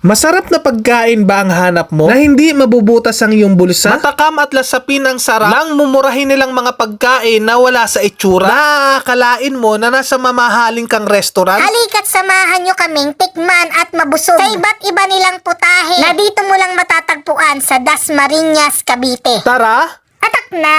Masarap na pagkain ba ang hanap mo na hindi mabubutas ang iyong bulsa? Matakam at lasapin ang sarap ng mumurahin nilang mga pagkain na wala sa itsura. Naakalain mo na nasa mamahaling kang restaurant? Halika't samahan nyo kaming tikman at mabusog sa iba't iba nilang putahe na dito mo lang matatagpuan sa Dasmariñas, Cavite. Tara! Atak na!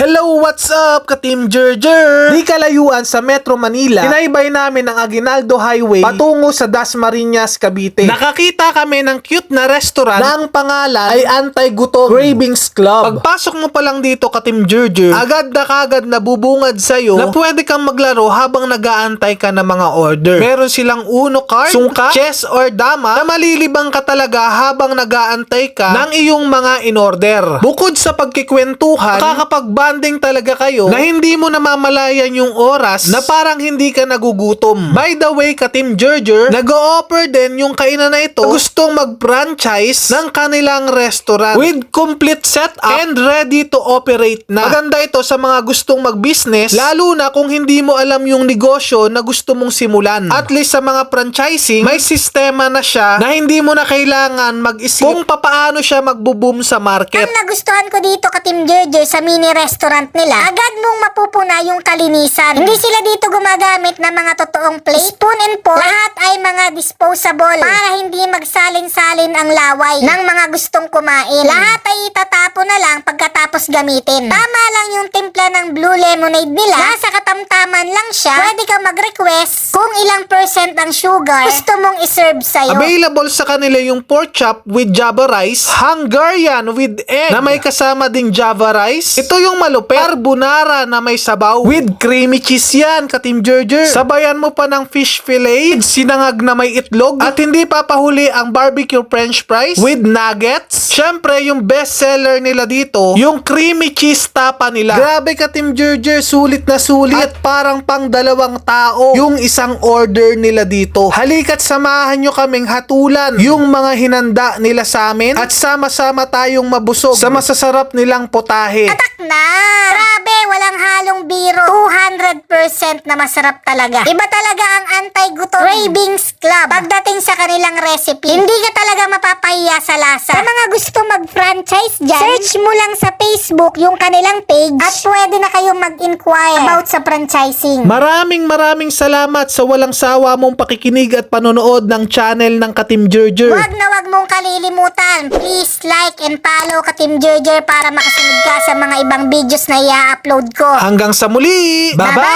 Hello, what's up, ka-Team Jerjer? Di kalayuan sa Metro Manila, tinaybay namin ang Aguinaldo Highway patungo sa Dasmariñas, Cavite. Nakakita kami ng cute na restaurant na ang pangalan ay Anti-Gutom Cravings Club. Pagpasok mo pa lang dito, ka-Team Jerjer, agad na kagad nabubungad sa'yo na pwede kang maglaro habang nag-aantay ka ng mga order. Meron silang Uno card, sungka, chess or dama na malilibang ka talaga habang nag-aantay ka ng iyong mga in-order. Bukod sa pagkikwentuhan, makakapag-banding talaga kayo na hindi mo namamalayan yung oras na parang hindi ka nagugutom. By the way, ka-Team Jerjer, nag-o-offer din yung kainan na ito na gustong mag-franchise ng kanilang restaurant with complete setup and ready to operate na. Maganda ito sa mga gustong mag-business, lalo na kung hindi mo alam yung negosyo na gusto mong simulan. At least sa mga franchising, may sistema na siya na hindi mo na kailangan mag-isip kung papaano siya magbo-boom sa market. Ang nagustuhan ko dito, ka-Team Jerjer, sa mini restaurant nila, agad mong mapupuna yung kalinisan. Hindi sila dito gumagamit ng mga totoong plate, spoon and fork. Lahat ay mga disposable para hindi magsalin-salin ang laway ng mga gustong kumain. Lahat ay itatapon na lang pagkatapos gamitin. Tama lang yung timpla ng blue lemonade nila. Nasa katamtaman lang siya. Pwede kang mag-request kung ilang percent ang sugar gusto mong iserve sa'yo. Available sa kanila yung pork chop with Java rice, Hungarian with egg na may kasama ding Java rice. Ito yung malupit, carbonara na may sabaw with creamy cheese yan, ka-Team Jerjer. Sabayan mo pa ng fish fillet, sinangag na may itlog, at hindi papahuli ang barbecue french fries with nuggets. Syempre, yung best seller nila dito, yung creamy cheese tapa nila. Grabe, ka-Team Jerjer, sulit na sulit. At parang pang dalawang tao yung isang order nila dito. Halika't samahan nyo kaming hatulan yung mga hinanda nila sa amin at sama-sama tayong mabusog sa masasarap nilang potahe. Atak na! Grabe, walang halong biro. 200% na masarap talaga. Iba talaga ang Anti-Gutom Cravings Club. Pagdating sa kanilang recipe, hindi ka talaga mapapahiya sa lasa. Sa mga gusto mag-franchise dyan, search mo lang sa Facebook yung kanilang page at pwede na kayong mag-inquire about sa franchising. Maraming salamat sa walang sawa mong pakikinig at panonood ng channel ng ka-Team Jerjer. Wag na wag mong kalilimutan. Please like and follow ka-Team Jerjer para makasunod ka sa mga ibang videos na i-upload ko. Hanggang sa muli! Bye-bye!